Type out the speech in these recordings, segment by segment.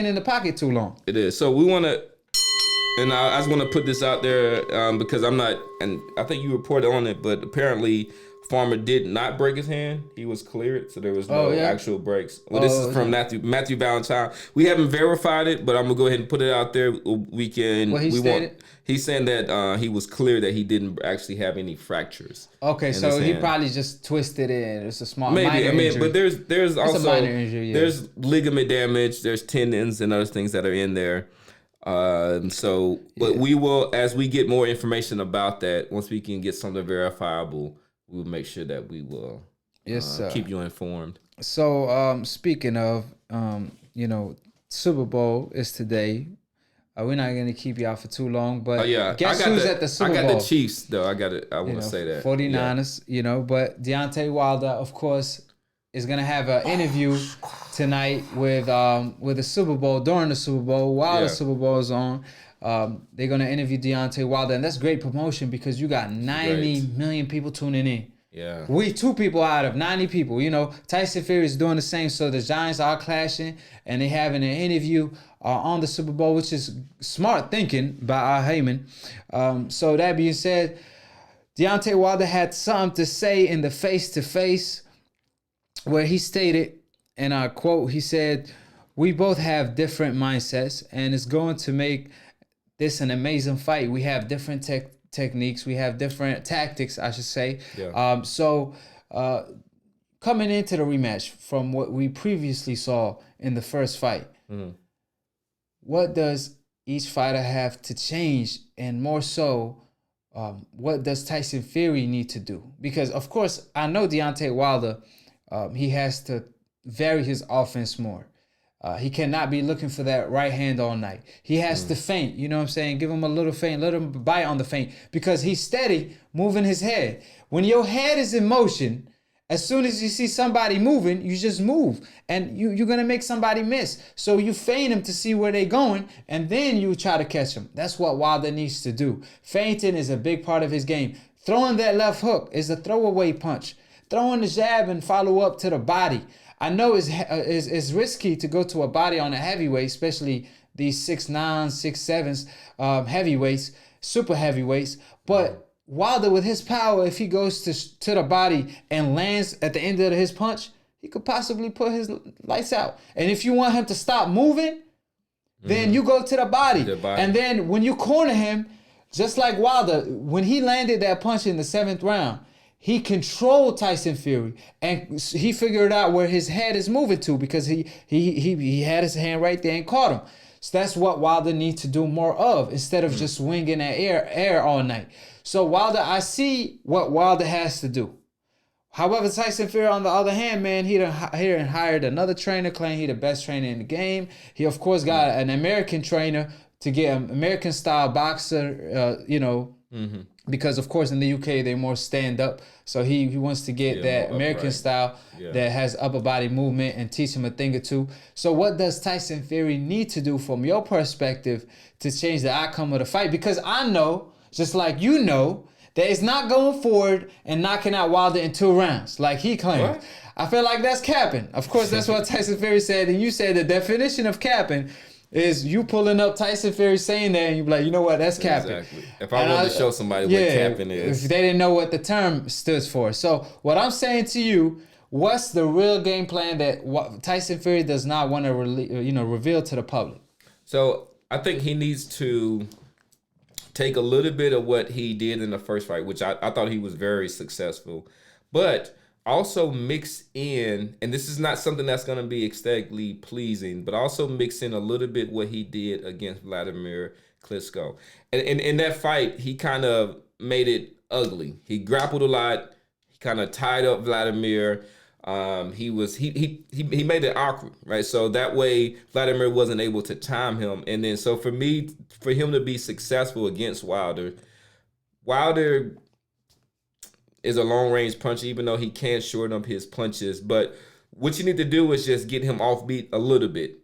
in the pocket too long. It is. So we want to, and I just want to put this out there because I'm not, and I think you reported on it, but apparently Farmer did not break his hand. He was cleared, so there was no actual breaks. Well, this is from Matthew Valentine. We haven't verified it, but I'm gonna go ahead and put it out there. We can. What he stated? He's saying that he was clear that he didn't actually have any fractures. Okay, so he probably just twisted it. It's a small minor injury. But there's also a minor injury, there's ligament damage. There's tendons and other things that are in there. But we will, as we get more information about that, once we can get something verifiable, we'll make sure that we will keep you informed. So speaking of, Super Bowl is today. We're not going to keep y'all for too long, but guess who's at the Super Bowl? I got the Chiefs, though. I want to say that. 49ers, but Deontay Wilder, of course, is going to have an interview tonight with the Super Bowl, during the Super Bowl, while the Super Bowl is on. They're going to interview Deontay Wilder, and that's great promotion because you got 90 million people tuning in. Yeah. We 2 people out of 90 people. Tyson Fury is doing the same. So the Giants are clashing and they having an interview on the Super Bowl, which is smart thinking by Heyman. So that being said, Deontay Wilder had something to say in the face-to-face where he stated, and I quote, he said, "We both have different mindsets and it's going to make this an amazing fight. We have different techniques. We have different tactics, I should say." Yeah. Coming into the rematch from what we previously saw in the first fight, what does each fighter have to change? And more so, what does Tyson Fury need to do? Because, of course, I know Deontay Wilder, he has to vary his offense more. He cannot be looking for that right hand all night. He has to feint, you know what I'm saying? Give him a little feint, let him bite on the feint because he's steady moving his head. When your head is in motion, as soon as you see somebody moving, you just move and you're going to make somebody miss. So you feint them to see where they're going and then you try to catch them. That's what Wilder needs to do. Feinting is a big part of his game. Throwing that left hook is a throwaway punch. Throwing the jab and follow up to the body. I know it's risky to go to a body on a heavyweight, especially these 6'9", 6'7" heavyweights, super heavyweights. But Wilder, with his power, if he goes to the body and lands at the end of his punch, he could possibly put his lights out. And if you want him to stop moving, then you go to the body. And then when you corner him, just like Wilder, when he landed that punch in the 7th round, he controlled Tyson Fury and he figured out where his head is moving to because he had his hand right there and caught him. So that's what Wilder needs to do more of instead of just winging at air all night. So Wilder, I see what Wilder has to do. However, Tyson Fury, on the other hand, man, he done hired another trainer, claiming he the best trainer in the game. He, of course, got an American trainer to get an American-style boxer, because, of course, in the UK, they're more stand-up. So he wants to get that American style that has upper body movement and teach him a thing or two. So what does Tyson Fury need to do from your perspective to change the outcome of the fight? Because I know, just like you know, that it's not going forward and knocking out Wilder in 2 rounds, like he claimed. What? I feel like that's capping. Of course, that's what Tyson Fury said. And you said the definition of capping is you pulling up Tyson Fury saying that and you be like, you know what, that's capping. Exactly. If I wanted to show somebody what capping is. If they didn't know what the term stood for. So what I'm saying to you, what's the real game plan that Tyson Fury does not want to reveal to the public? So I think he needs to take a little bit of what he did in the first fight, which I thought he was very successful, but also mix in, and this is not something that's going to be aesthetically pleasing, but also mix in a little bit what he did against Vladimir Klitschko. And in that fight, he kind of made it ugly. He grappled a lot. He kind of tied up Vladimir. He made it awkward, right? So that way Vladimir wasn't able to time him. And then so for him to be successful against Wilder is a long-range puncher, even though he can shorten up his punches. But what you need to do is just get him offbeat a little bit.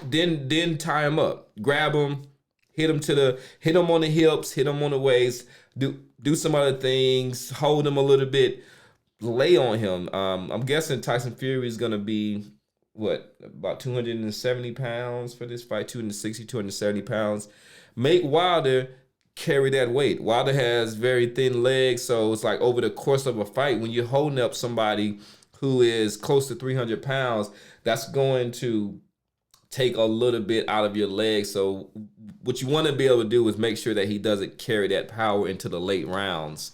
Then tie him up. Grab him, hit him on the hips, hit him on the waist, do some other things, hold him a little bit, lay on him. I'm guessing Tyson Fury is going to be about 270 pounds for this fight, 260, 270 pounds. Make Wilder carry that weight. Wilder has very thin legs, so it's like over the course of a fight, when you're holding up somebody who is close to 300 pounds, that's going to take a little bit out of your legs. So what you want to be able to do is make sure that he doesn't carry that power into the late rounds.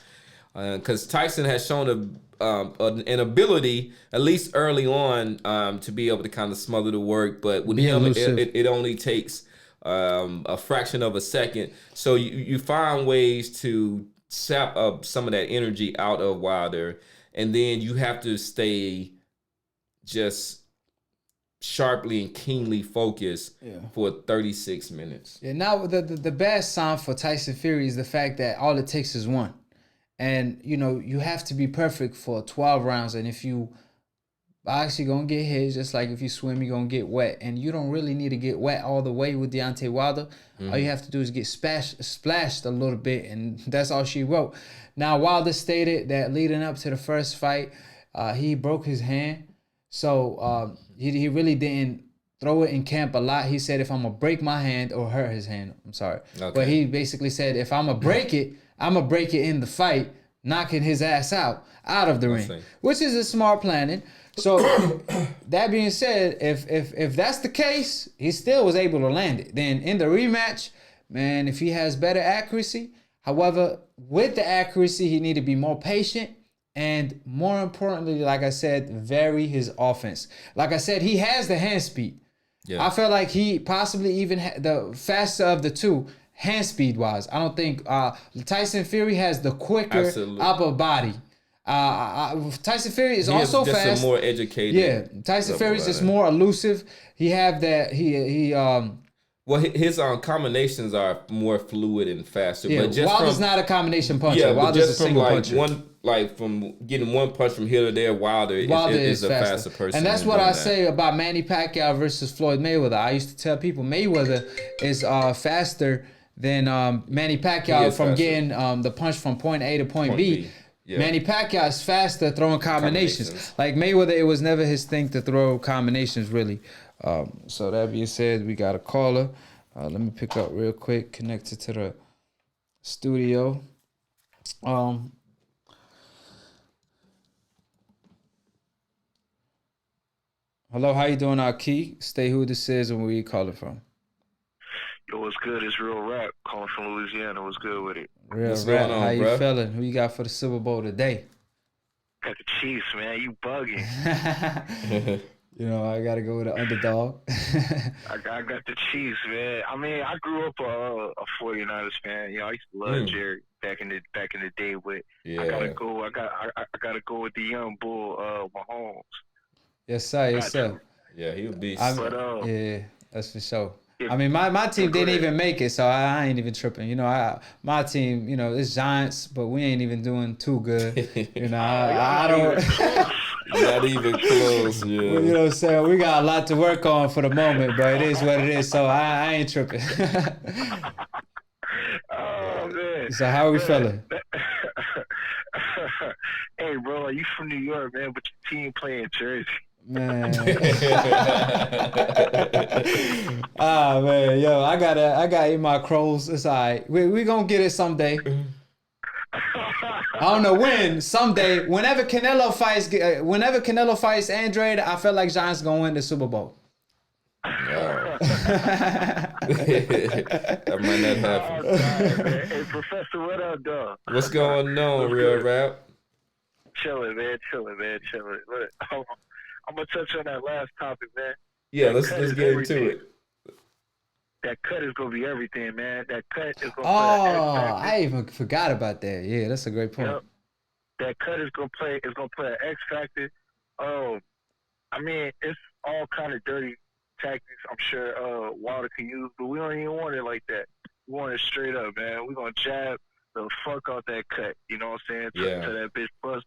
Because Tyson has shown an ability, at least early on, to be able to kind of smother the work. But with him, it only takes a fraction of a second. So you find ways to sap up some of that energy out of Wilder. And then you have to stay just sharply and keenly focused for 36 minutes. Yeah, now the bad sign for Tyson Fury is the fact that all it takes is one. And, you know, you have to be perfect for 12 rounds. And if you actually going to get hit, just like if you swim, you're going to get wet. And you don't really need to get wet all the way with Deontay Wilder. Mm-hmm. All you have to do is get splashed a little bit, and that's all she wrote. Now, Wilder stated that leading up to the first fight, he broke his hand. So he really didn't throw it in camp a lot. He said, if I'm going to break my hand or hurt his hand, I'm sorry. Okay. But he basically said, if I'm going to break it, I'm going to break it in the fight, knocking his ass out of the ring, which is a smart planning. So that being said, if that's the case, he still was able to land it. Then in the rematch, man, if he has better accuracy, however, with the accuracy, he need to be more patient. And more importantly, like I said, vary his offense. Like I said, he has the hand speed. Yeah. I feel like he possibly even the faster of the two, hand speed wise. I don't think Tyson Fury has the quicker upper body. Tyson Fury is also fast. Just a more educated. Yeah, Tyson Fury is just more elusive. He have that. Well, his combinations are more fluid and faster. Yeah, but just Wilder's not a combination puncher. Yeah, Wilder's just a single from puncher. From getting one punch from here to there, Wilder is a faster person. And that's what I say about Manny Pacquiao versus Floyd Mayweather. I used to tell people Mayweather is faster than Manny Pacquiao from getting the punch from point A to point B. Yeah. Manny Pacquiao is faster throwing combinations. Like Mayweather, it was never his thing to throw combinations, really. So that being said, we got a caller. Let me pick up real quick, connected to the studio. Hello, how you doing, AkHi? Stay who this is and where you calling from. Yo, what's good? It's Real Rap calling from Louisiana. What's good with it? Real Rap, how you feeling? Who you got for the Super Bowl today? Got the Chiefs, man. You bugging. You know, I got to go with the underdog. I got the Chiefs, man. I mean, I grew up a 49ers fan. You know, I used to love Jerry back in the day. But I gotta go. I gotta go with the young bull, Mahomes. Yes, sir. Yes, sir. Yeah, he'll be. Yeah, that's for sure. I mean, my team didn't even make it, so I ain't even tripping. You know, my team, you know, it's Giants, but we ain't even doing too good. You know, I don't. Not even close. Yeah. You know what I'm saying? We got a lot to work on for the moment, but it is what it is. So I ain't tripping. Oh man. So how are we feeling? Hey, bro, you from New York, man, but your team play in Jersey. Man. Man, yo, I gotta eat my crows. It's all right. We gonna get it someday. I don't know when. Someday, whenever Canelo fights Andrade, I feel like Giants gonna win the Super Bowl. Wow. That might not happen. Oh, God, hey, Professor, what up, dog? What's going on, Real Rap? Chilling, man. Look, I'm gonna touch on that last topic, man. Yeah, let's get into it. That cut is gonna be everything, man. That cut is gonna. I even forgot about that. Yeah, that's a great point. Yep. That cut is gonna play. It's gonna play an X factor. I mean, it's all kind of dirty tactics. I'm sure Wilder can use, but we don't even want it like that. We want it straight up, man. We're gonna jab the fuck out that cut. You know what I'm saying? To that bitch bust.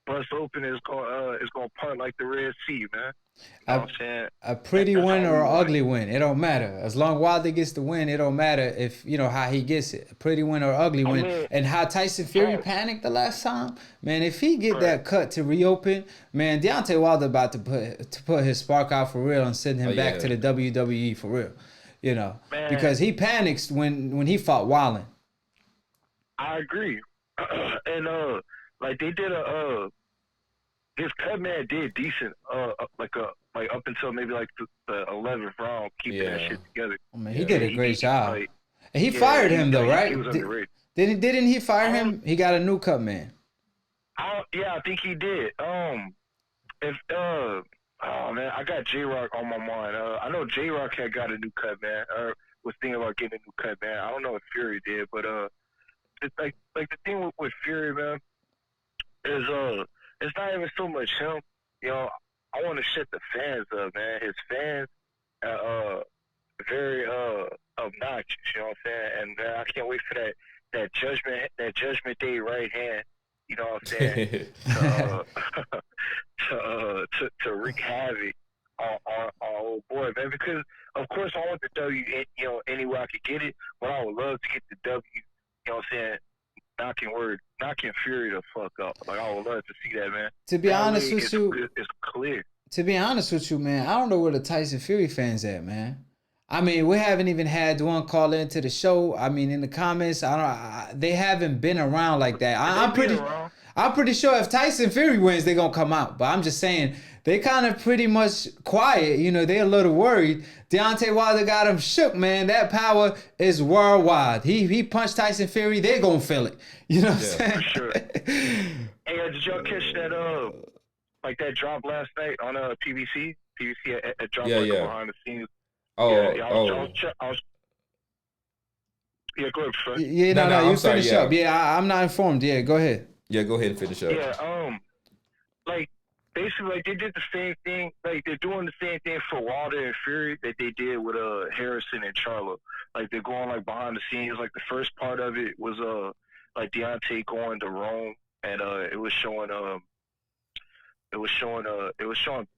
bust open, it's gonna part like the Red Sea, man. You know what I'm saying? A pretty That's win how or we an want ugly win, it don't matter. As long as Wilder gets the win, it don't matter if how he gets it. A pretty win or ugly win. mean, And how Tyson Fury facts. panicked the last time, man. If he get Right. that cut to reopen, man, Deontay Wilder about to put his spark out for real and send him back to the WWE for real. Man. Because he panics when he fought Wallen. I agree. And like they did his cut man did decent like up until maybe like the 11th round, keeping that shit together. I mean, he did a great job. And he fired him though, right? He was underrated. Didn't he fire him? He got a new cut man. Yeah, I think he did. If oh man, I got J-Rock on my mind. I know J-Rock had got a new cut man, or was thinking about getting a new cut man. I don't know if Fury did, but it's like the thing with Fury, man, is it's not even so much him. I want to shut the fans up, man. His fans are very obnoxious. You know what I'm saying? And I can't wait for that judgment day right hand. You know what I'm saying? to wreak havoc on old boy, man. Because of course I want the W, any way I could get it, but I would love to get the W. You know what I'm saying? Knocking Fury the fuck up. Like, I would love to see that, man. To be honest with you, it's clear. To be honest with you, man, I don't know where the Tyson Fury fans at, man. I mean, we haven't even had one call into the show. I mean, in the comments, they haven't been around like that. I'm pretty sure if Tyson Fury wins, they're gonna come out. But I'm just saying, they kind of pretty much quiet. They're a little worried. Deontay Wilder got him shook, man. That power is worldwide. He punched Tyson Fury, they're gonna feel it. You know what I'm saying? For sure. Hey, did y'all catch that like that drop last night on PBC? PBC at drop behind the scenes. Oh, yeah, go ahead, Fred. Yeah, no, you finish up. Yeah, I'm not informed. Yeah, go ahead. Yeah, go ahead and finish up. Yeah, like basically, like they did the same thing. Like they're doing the same thing for Wilder and Fury that they did with Harrison and Charlo. Like they're going like behind the scenes. Like the first part of it was like Deontay going to Rome, and it was showing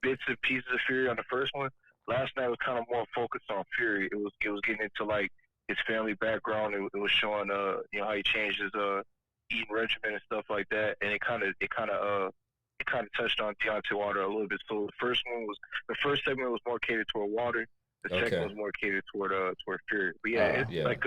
bits and pieces of Fury on the first one. Last night was kind of more focused on Fury. It was getting into like his family background. It was showing how he changed his eating regimen and stuff like that. And it kind of touched on Deontay Wilder a little bit. So the first segment was more catered toward Wilder. The second was more catered toward Fury. But it's like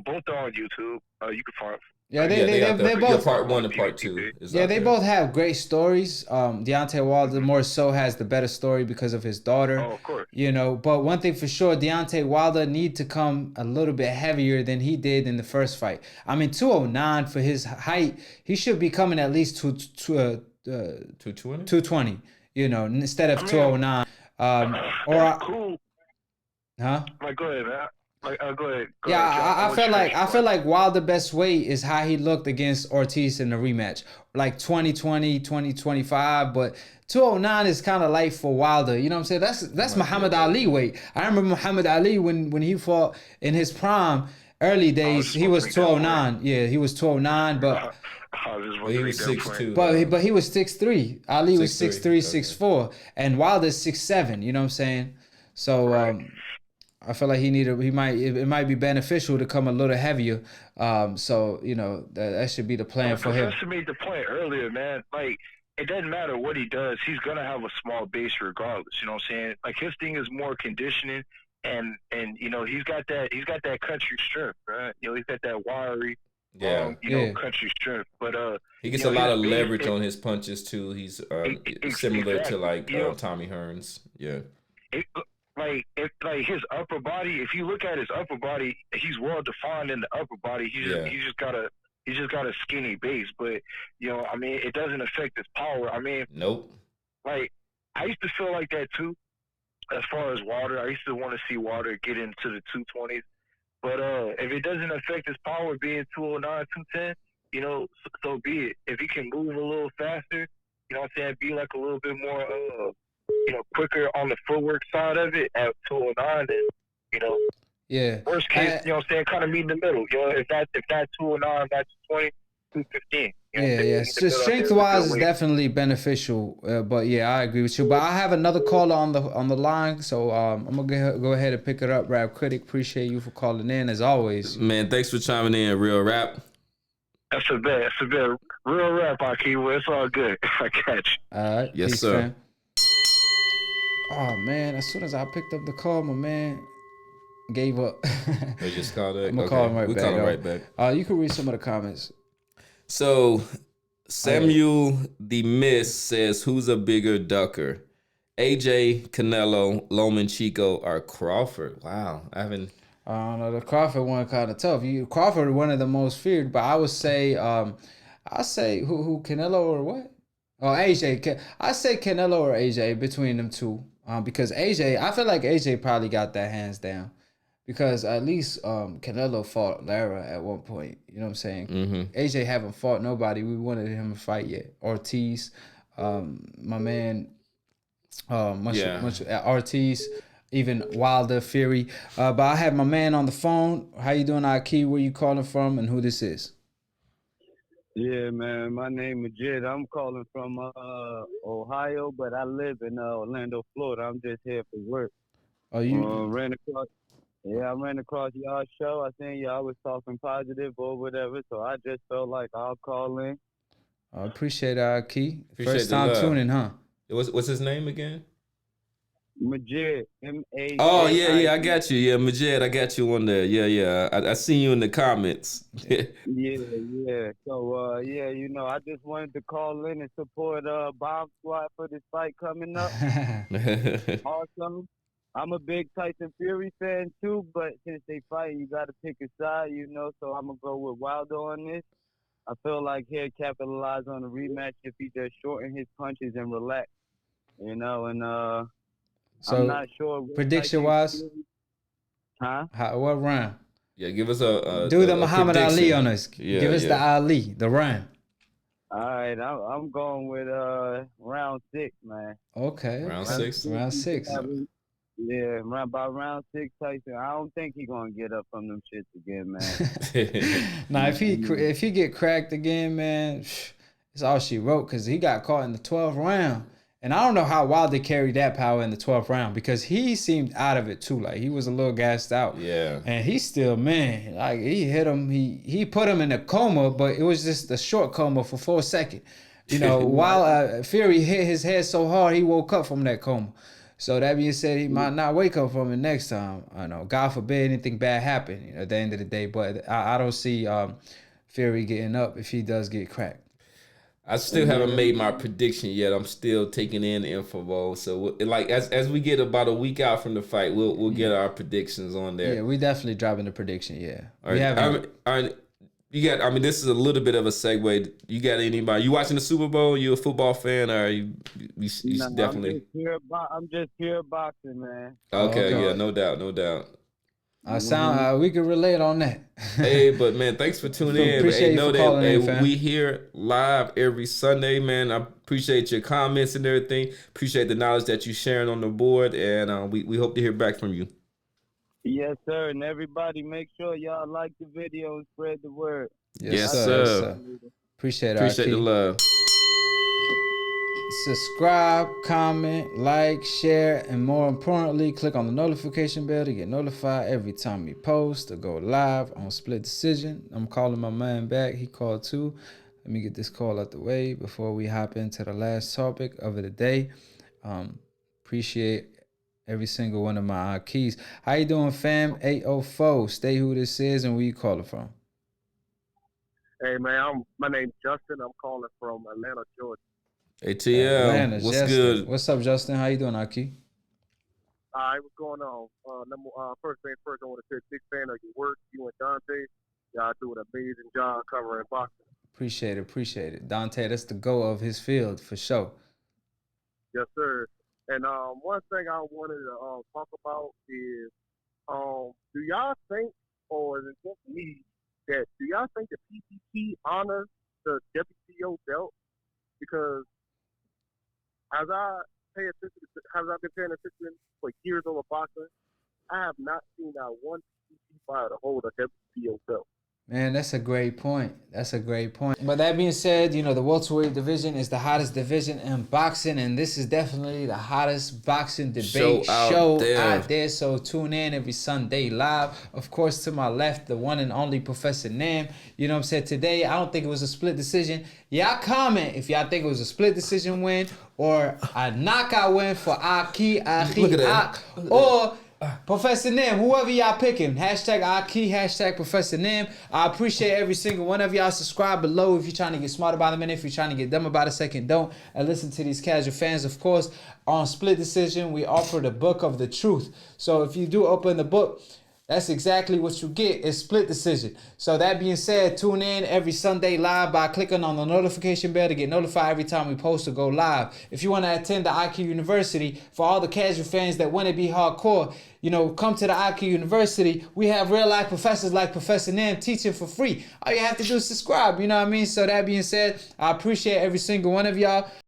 both are on YouTube. You can find. Yeah, they both part 1 and part 2. They both have great stories. Deontay Wilder more so has the better story because of his daughter. Oh, of course. But one thing for sure, Deontay Wilder need to come a little bit heavier than he did in the first fight. I mean, 209 for his height, he should be coming at least to 220. 220. Instead of 209. Cool. Huh? Like, go ahead, man. Go ahead. I feel like Wilder's best weight is how he looked against Ortiz in the rematch, like 2020, 2025. But 209 is kind of light for Wilder. You know what I'm saying? That's Muhammad Ali weight. I remember Muhammad Ali when he fought in his prime, early days. He was 209. Yeah, he was 209, but. He was 6'2". But he was 6'3". Ali was 6'3", 6'4", and Wilder's 6'7". You know what I'm saying? So. Right. I feel like it might be beneficial to come a little heavier. So that should be the plan for him. Professor made the point earlier, man. Like it doesn't matter what he does, he's gonna have a small base regardless. You know what I'm saying? Like his thing is more conditioning, and he's got that country strength, right? He's got that wiry, country strength. But he gets a lot of leverage on his punches too. He's similar to like Tommy Hearns. Yeah. Like his upper body, if you look at his upper body, he's well defined in the upper body. He's just got a skinny base, but it doesn't affect his power. I mean, nope. Like I used to feel like that too. As far as Wilder, I used to want to see Wilder get into the 220s, but if it doesn't affect his power being 209, 210, so be it. If he can move a little faster, you know what I'm saying, be like a little bit more quicker on the footwork side of it at 209, then, worst case, you know what I'm saying, kind of meet in the middle. If that 209, that's 220, 215, Yeah. So strength-wise is definitely beneficial, but yeah, I agree with you. But I have another caller on the line, so I'm gonna go ahead and pick it up. Rap Critic, appreciate you for calling in as always. Man, thanks for chiming in, Real Rap. That's a bit. Real rap, AkHi. It's all good. I catch. All right, yes, peace, sir. fam. Oh man, as soon as I picked up the call, my man gave up. They just called it. I'm gonna call him right back. Call him right back. You can read some of the comments. So Samuel the Miss says, "Who's a bigger ducker, AJ, Canelo, Lomachenko, or Crawford?" Wow, I haven't. I don't know. The Crawford one kind of tough. Crawford one of the most feared, but I would say, I say who Canelo or what? Oh, AJ. I say Canelo or AJ between them two. Because AJ, I feel like AJ probably got that hands down. Because at least Canelo fought Lara at one point. You know what I'm saying? Mm-hmm. AJ haven't fought nobody. We wanted him to fight yet. Ortiz, my man, Ortiz, even Wilder, Fury. But I have my man on the phone. How you doing, AkHi? Where you calling from and who this is? Yeah, man. My name is Jid. I'm calling from Ohio, but I live in Orlando, Florida. I'm just here for work. Oh, you? I ran across y'all show. I seen y'all was talking positive or whatever, so I just felt like I'll call in. I appreciate it, AkHi. Appreciate First the time love. tuning, huh? What's his name again? Majid, M-A. Oh yeah, I got you. Yeah, Majid, I got you on there. Yeah. I seen you in the comments. Yeah. So yeah, I just wanted to call in and support Bomb Squad for this fight coming up. Awesome. I'm a big Tyson Fury fan too, but since they fighting, you got to pick a side, So I'm gonna go with Wilder on this. I feel like he'll capitalize on the rematch if he just shorten his punches and relax, and So, I'm not sure. Prediction-wise? Huh? What round? Yeah, give us a Do the Muhammad prediction. Ali on us. Yeah, Give us the Ali, the round. All right, I'm going with round 6, man. Okay. Round six. Round 6. Yeah, by round 6, Tyson. I don't think he's gonna get up from them shits again, man. Now, if he get cracked again, man, it's all she wrote because he got caught in the 12th round. And I don't know how Wilder carried that power in the 12th round because he seemed out of it too. Like he was a little gassed out. Yeah. And he still, man, like he hit him. He put him in a coma, but it was just a short coma for 4 seconds. While Fury hit his head so hard, he woke up from that coma. So that being said, he might not wake up from it next time. I know, God forbid anything bad happen at the end of the day. But I don't see Fury getting up if he does get cracked. I still haven't made my prediction yet. I'm still taking in the info, so as we get about a week out from the fight, we'll get our predictions on there. Yeah, we definitely dropping the prediction. Yeah, all right. This is a little bit of a segue. You got anybody? You watching the Super Bowl? You a football fan, or you definitely? I'm just here boxing, man. Okay, yeah, no doubt. We can relate on that. Hey, but man, thanks for tuning in. Appreciate you for calling in, fam. We here live every Sunday, man. I appreciate your comments and everything. Appreciate the knowledge that you're sharing on the board, and we hope to hear back from you. Yes, sir. And everybody, make sure y'all like the video and spread the word. Yes, sir. Appreciate the love. Subscribe, comment, like, share, and more importantly, click on the notification bell to get notified every time we post or go live on Split Decision. I'm calling my man back. He called too. Let me get this call out the way before we hop into the last topic of the day. Appreciate every single one of my keys. How you doing, fam? 804. Stay who this is and where you calling from. Hey, man, my name's Justin. I'm calling from Atlanta, Georgia. ATL, what's Justin. good? What's up, Justin? How you doing, AkHi? What's going on? First thing first, I want to say big fan of your work. You and Deontay, y'all do an amazing job covering boxing. Appreciate it. Deontay, that's the go of his field for sure. Yes, sir. And one thing I wanted to talk about is, do y'all think, or is it just me, do y'all think the PBC honors the WBO belt? Because as I've been paying attention for years over boxing, I have not seen that one PBC fighter hold a WBO belt. Man, that's a great point. That's a great point. But that being said, you know, the welterweight division is the hottest division in boxing, and this is definitely the hottest boxing debate show out there. So tune in every Sunday live. Of course, to my left, the one and only Professor Nam. You know what I'm saying? Today, I don't think it was a split decision. Y'all comment if y'all think it was a split decision win or a knockout win for AkHi, or Professor Nam, whoever y'all picking, hashtag AkHi, hashtag Professor Nam. I appreciate every single one of y'all. Subscribe below if you're trying to get smart about a minute. If you're trying to get dumb about a second, don't. And listen to these casual fans. Of course, on Split Decision, we offer the book of the truth. So if you do open the book, that's exactly what you get, is Split Decision. So that being said, tune in every Sunday live by clicking on the notification bell to get notified every time we post or go live. If you want to attend the AkHi University, for all the casual fans that want to be hardcore, you know, come to the AkHi University. We have real life professors like Professor Nam teaching for free. All you have to do is subscribe, you know what I mean? So that being said, I appreciate every single one of y'all.